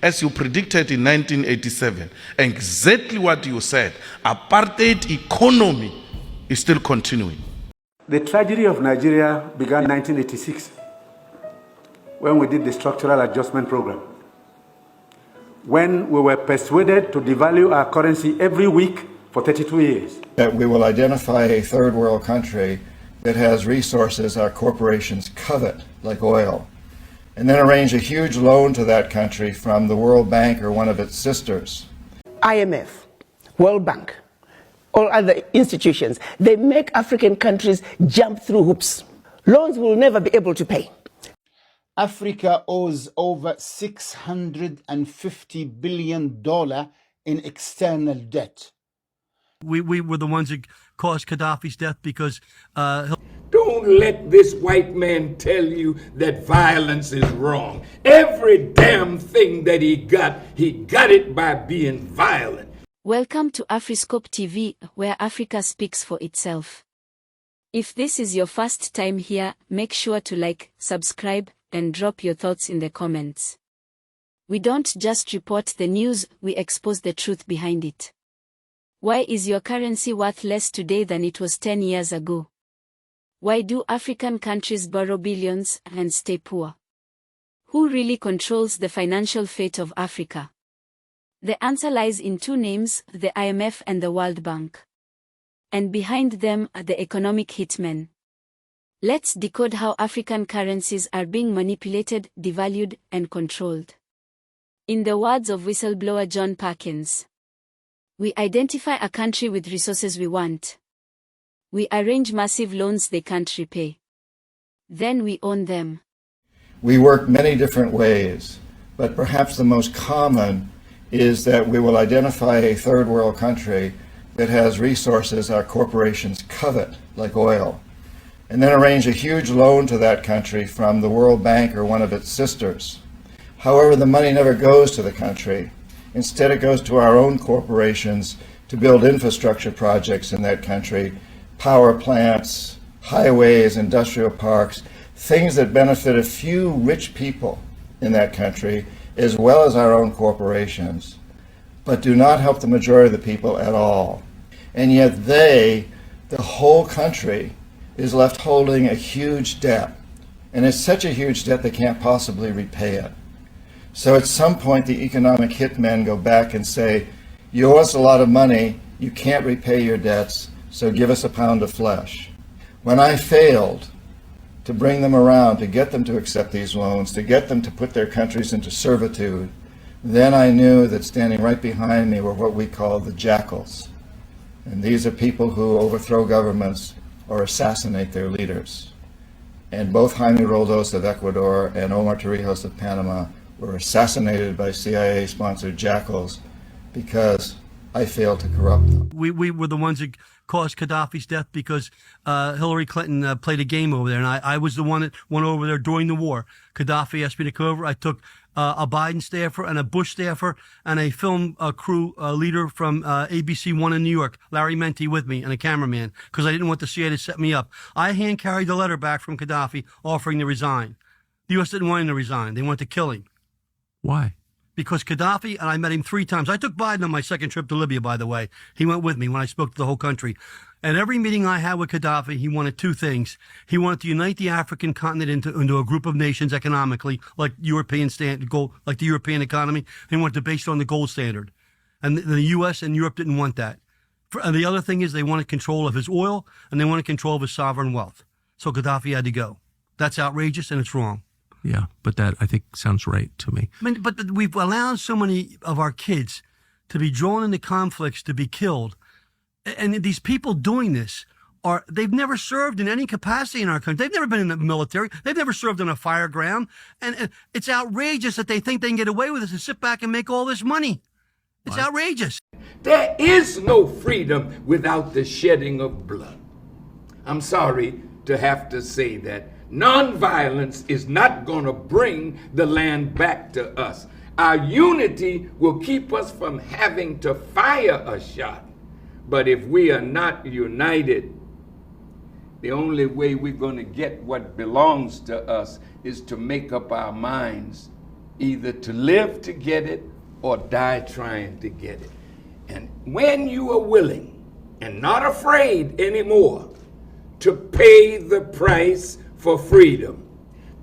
As you predicted in 1987, exactly what you said, apartheid economy is still continuing. The tragedy of Nigeria began in 1986 when we did the structural adjustment program. When we were persuaded to devalue our currency every week for 32 years. That we will identify a third world country that has resources our corporations covet, like oil, and then arrange a huge loan to that country from the World Bank or one of its sisters. IMF, World Bank, all other institutions, they make African countries jump through hoops. Loans will never be able to pay. Africa owes over $650 billion in external debt. We were the ones that caused Gaddafi's death because Don't let this white man tell you that violence is wrong. Every damn thing that he got it by being violent. Welcome to Afriscope TV, where Africa speaks for itself. If this is your first time here, make sure to like, subscribe, and drop your thoughts in the comments. We don't just report the news, we expose the truth behind it. Why is your currency worth less today than it was 10 years ago? Why do African countries borrow billions and stay poor? Who really controls the financial fate of Africa? The answer lies in two names, the IMF and the World Bank. And behind them are the economic hitmen. Let's decode how African currencies are being manipulated, devalued, and controlled. In the words of whistleblower John Perkins, we identify a country with resources we want. We arrange massive loans they can't repay. Then we own them. We work many different ways, but perhaps the most common is that we will identify a third world country that has resources our corporations covet, like oil, and then arrange a huge loan to that country from the World Bank or one of its sisters. However, the money never goes to the country. Instead, it goes to our own corporations to build infrastructure projects in that country, power plants, highways, industrial parks, things that benefit a few rich people in that country, as well as our own corporations, but do not help the majority of the people at all. And yet the whole country, is left holding a huge debt. And it's such a huge debt they can't possibly repay it. So at some point, the economic hitmen go back and say, you owe us a lot of money, you can't repay your debts, so give us a pound of flesh. When I failed to bring them around, to get them to accept these loans, to get them to put their countries into servitude, then I knew that standing right behind me were what we call the jackals. And these are people who overthrow governments or assassinate their leaders. And both Jaime Roldos of Ecuador and Omar Torrijos of Panama were assassinated by CIA-sponsored jackals because I failed to corrupt them. we were the ones that caused Gaddafi's death because Hillary Clinton played a game over there, and I was the one that went over there during the war. Gaddafi asked me to come over. I took a Biden staffer and a Bush staffer and a film crew leader from ABC One in New York, Larry Menti, with me, and a cameraman, because I didn't want the CIA to set me up. I hand-carried the letter back from Gaddafi offering to resign. The U.S. didn't want him to resign. They wanted to kill him. Why? Because Gaddafi, and I met him 3 times. I took Biden on my second trip to Libya, by the way. He went with me when I spoke to the whole country. At every meeting I had with Gaddafi, he wanted 2 things. He wanted to unite the African continent into a group of nations economically, like like the European economy. He wanted to base it on the gold standard. And the U.S. and Europe didn't want that. And the other thing is they wanted control of his oil, and they wanted control of his sovereign wealth. So Gaddafi had to go. That's outrageous, and it's wrong. Yeah, but that, I think, sounds right to me. I mean, but we've allowed so many of our kids to be drawn into conflicts, to be killed. And these people doing this they've never served in any capacity in our country. They've never been in the military. They've never served on a fire ground. And it's outrageous that they think they can get away with this and sit back and make all this money. It's outrageous. There is no freedom without the shedding of blood. I'm sorry to have to say that. Nonviolence is not going to bring the land back to us. Our unity will keep us from having to fire a shot. But if we are not united, the only way we're going to get what belongs to us is to make up our minds either to live to get it or die trying to get it. And when you are willing and not afraid anymore to pay the price for freedom,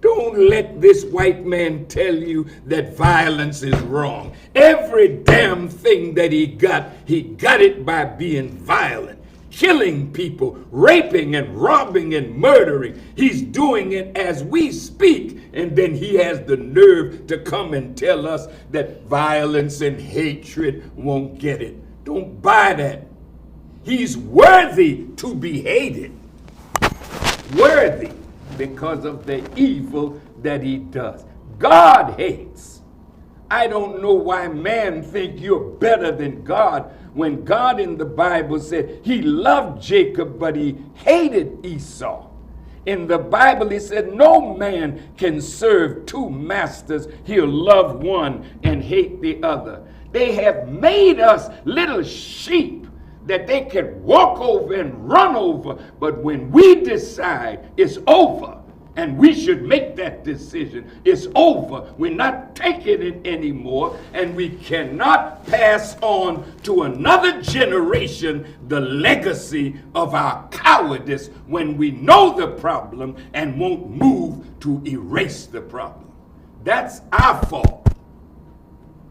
don't let this white man tell you that violence is wrong. Every damn thing that he got it by being violent, killing people, raping and robbing and murdering. He's doing it as we speak. And then he has the nerve to come and tell us that violence and hatred won't get it. Don't buy that. He's worthy to be hated. Worthy because of the evil that he does. God hates. I don't know why man think you're better than God when God in the Bible said he loved Jacob, but he hated Esau. In the Bible, he said no man can serve two masters. He'll love one and hate the other. They have made us little sheep that they can walk over and run over. But when we decide it's over, and we should make that decision, it's over. We're not taking it anymore, and we cannot pass on to another generation the legacy of our cowardice when we know the problem and won't move to erase the problem. That's our fault.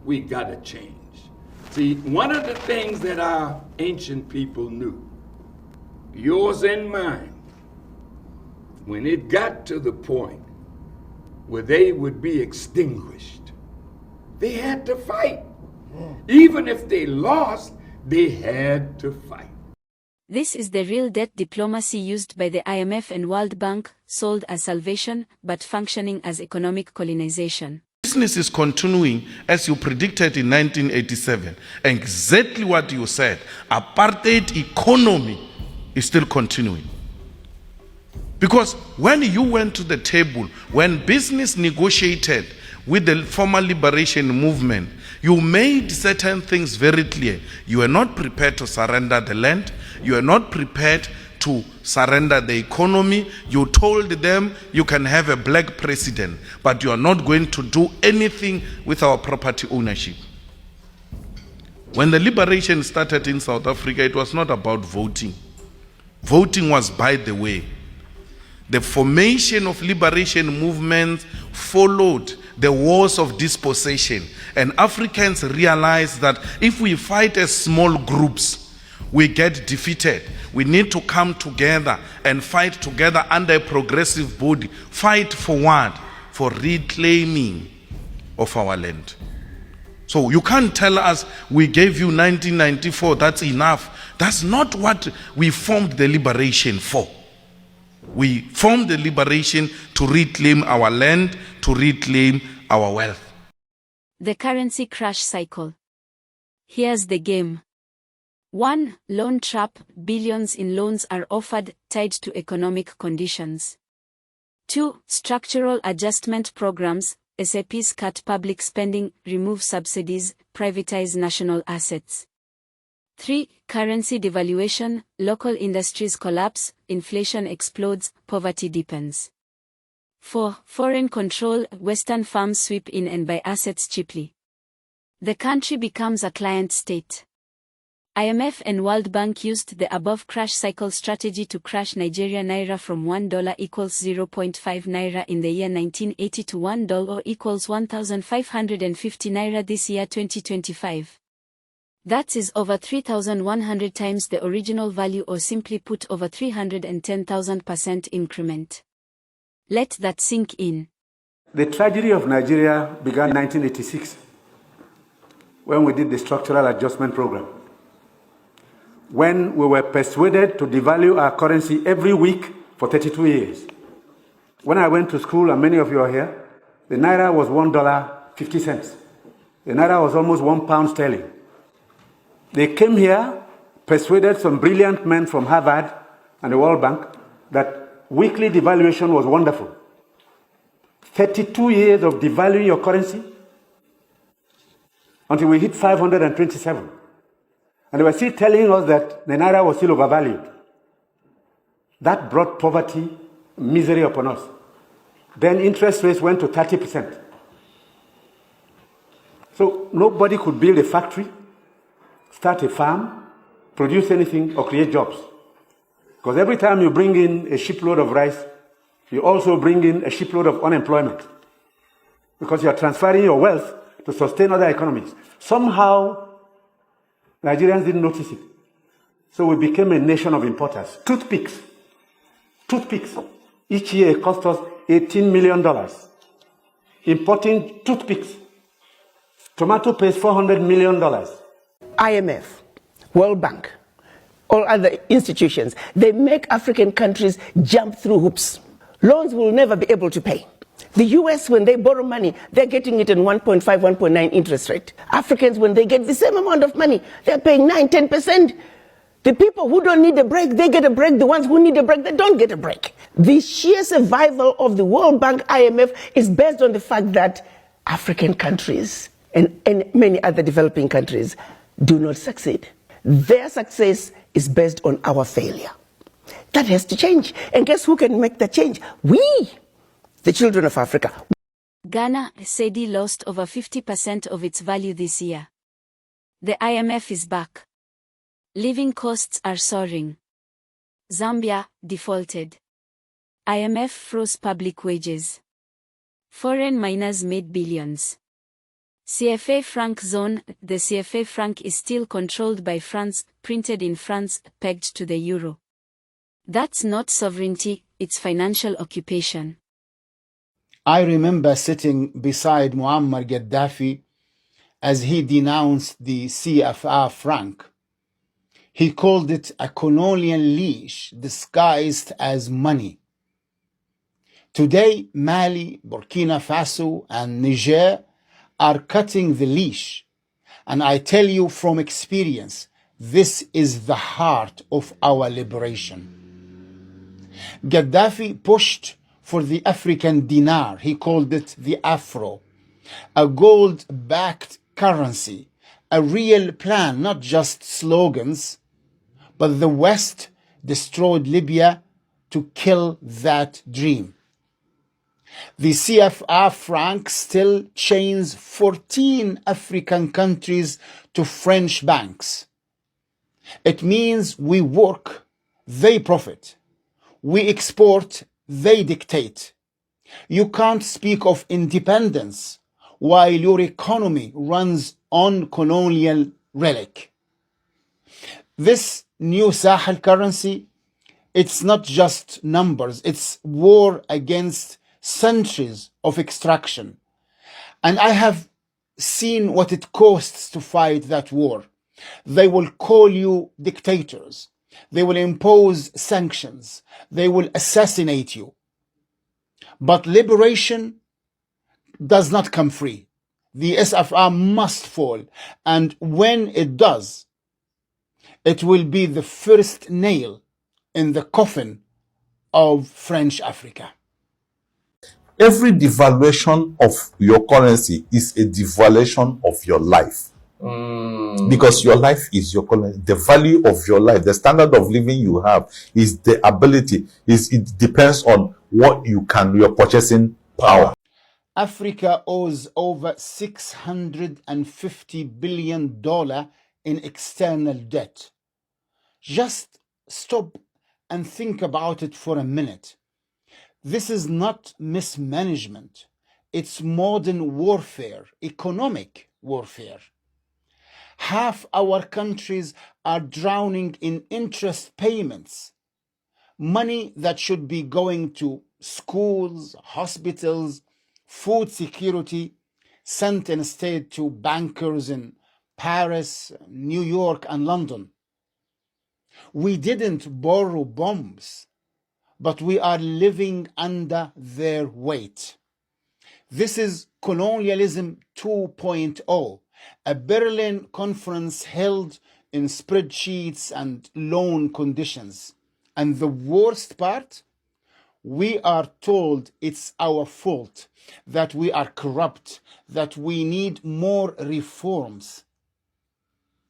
We gotta change. See, one of the things that our ancient people knew, yours and mine, when it got to the point where they would be extinguished, they had to fight. Even if they lost, they had to fight. This is the real debt diplomacy used by the IMF and World Bank, sold as salvation, but functioning as economic colonization. Business is continuing as you predicted in 1987. Exactly what you said. Apartheid economy is still continuing. Because when you went to the table, when business negotiated with the former liberation movement, you made certain things very clear. You are not prepared to surrender the land. You are not prepared to surrender the economy. You told them you can have a black president, but you are not going to do anything with our property ownership. When the liberation started in South Africa, it was not about voting. Voting was by the way. The formation of liberation movements followed the wars of dispossession. And Africans realized that if we fight as small groups, we get defeated. We need to come together and fight together under a progressive body. Fight for what? For reclaiming of our land. So you can't tell us we gave you 1994, that's enough. That's not what we formed the liberation for. We formed the liberation to reclaim our land, to reclaim our wealth. The currency crash cycle. Here's the game. 1. Loan trap. Billions in loans are offered, tied to economic conditions. 2. Structural adjustment programs. SAPs cut public spending, remove subsidies, privatize national assets. 3. Currency devaluation. Local industries collapse, inflation explodes, poverty deepens. 4. Foreign control. Western firms sweep in and buy assets cheaply. The country becomes a client state. IMF and World Bank used the above crash cycle strategy to crash Nigeria naira from $1 equals 0.5 naira in the year 1980 to $1 equals 1,550 naira this year 2025. That is over 3,100 times the original value, or simply put over 310,000% increment. Let that sink in. The tragedy of Nigeria began in 1986 when we did the structural adjustment program. When we were persuaded to devalue our currency every week for 32 years. When I went to school, and many of you are here, the naira was $1.50. The naira was almost £1 sterling. They came here, persuaded some brilliant men from Harvard and the World Bank that weekly devaluation was wonderful. 32 years of devaluing your currency until we hit 527. And they were still telling us that the naira was still overvalued. That brought poverty, misery upon us. Then interest rates went to 30%. So nobody could build a factory, start a farm, produce anything, or create jobs. Because every time you bring in a shipload of rice, you also bring in a shipload of unemployment. Because you are transferring your wealth to sustain other economies. Somehow, Nigerians didn't notice it. So we became a nation of importers. Toothpicks. Each year it cost us $18 million. Importing toothpicks. Tomato paste, $400 million. IMF, World Bank, all other institutions, they make African countries jump through hoops. Loans will never be able to pay. The US, when they borrow money, they're getting it in 1.5, 1.9 interest rate. Africans, when they get the same amount of money, they're paying 9, 10%. The people who don't need a break, they get a break. The ones who need a break, they don't get a break. The sheer survival of the World Bank, IMF, is based on the fact that African countries and many other developing countries do not succeed. Their success is based on our failure. That has to change. And guess who can make that change? We, the children of Africa. Ghana, cedi lost over 50% of its value this year. The IMF is back. Living costs are soaring. Zambia defaulted. IMF froze public wages. Foreign miners made billions. CFA Franc zone, the CFA Franc is still controlled by France, printed in France, pegged to the euro. That's not sovereignty, it's financial occupation. I remember sitting beside Muammar Gaddafi as he denounced the CFA Franc. He called it a colonial leash disguised as money. Today, Mali, Burkina Faso, and Niger are cutting the leash. And I tell you from experience, this is the heart of our liberation. Gaddafi pushed for the African dinar. He called it the Afro, a gold-backed currency, a real plan, not just slogans. But the West destroyed Libya to kill that dream. The CFA Franc still chains 14 African countries to French banks. It means we work, they profit. We export, they dictate. You can't speak of independence while your economy runs on colonial relic. This new Sahel currency, it's not just numbers, it's war against centuries of extraction. And I have seen what it costs to fight that war. They will call you dictators. They will impose sanctions. They will assassinate you. But liberation does not come free. The SFR must fall. And when it does, it will be the first nail in the coffin of French Africa. Every devaluation of your currency is a devaluation of your life. Because your life is your currency. The value of your life, the standard of living you have, is the ability, it depends on what you can, your purchasing power. Africa owes over $650 billion in external debt. Just stop and think about it for a minute. This is not mismanagement. It's modern warfare, economic warfare. Half our countries are drowning in interest payments. Money that should be going to schools, hospitals, food security, sent instead to bankers in Paris, New York, and London. We didn't borrow bombs, but we are living under their weight. This is colonialism 2.0, a Berlin conference held in spreadsheets and loan conditions. And the worst part, we are told it's our fault, that we are corrupt, that we need more reforms.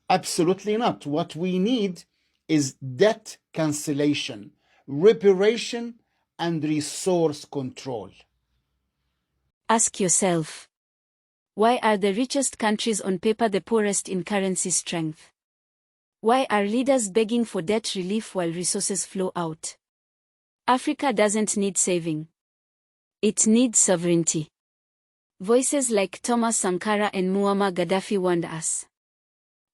Absolutely not. What we need is debt cancellation, reparation, and resource control. Ask yourself, Why are the richest countries on paper the poorest in currency strength? Why are leaders begging for debt relief while resources flow out? Africa doesn't need saving. It needs sovereignty. Voices like Thomas Sankara and Muammar Gaddafi warned us.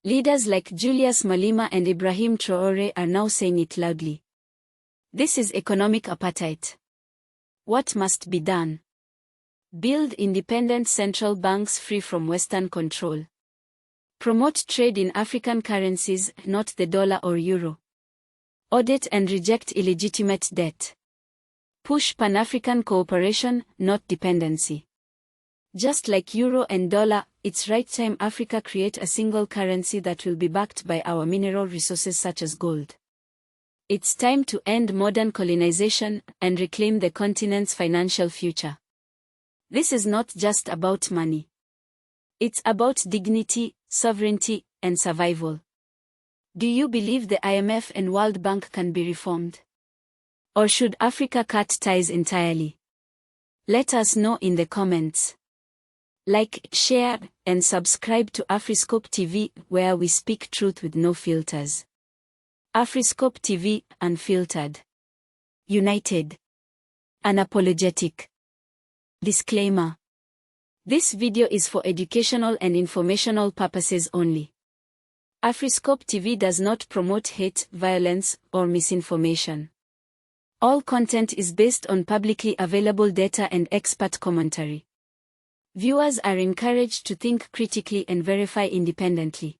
Leaders like Julius Malema and Ibrahim Traore are now saying it loudly. This is economic apartheid. What must be done? Build independent central banks free from Western control. Promote trade in African currencies, not the dollar or euro. Audit and reject illegitimate debt. Push Pan-African cooperation, not dependency. Just like euro and dollar, it's right time Africa create a single currency that will be backed by our mineral resources such as gold. It's time to end modern colonization and reclaim the continent's financial future. This is not just about money. It's about dignity, sovereignty, and survival. Do you believe the IMF and World Bank can be reformed? Or should Africa cut ties entirely? Let us know in the comments. Like, share, and subscribe to Afriscope TV, where we speak truth with no filters. Afriscope TV, unfiltered. United. Unapologetic. Disclaimer. This video is for educational and informational purposes only. Afriscope TV does not promote hate, violence, or misinformation. All content is based on publicly available data and expert commentary. Viewers are encouraged to think critically and verify independently.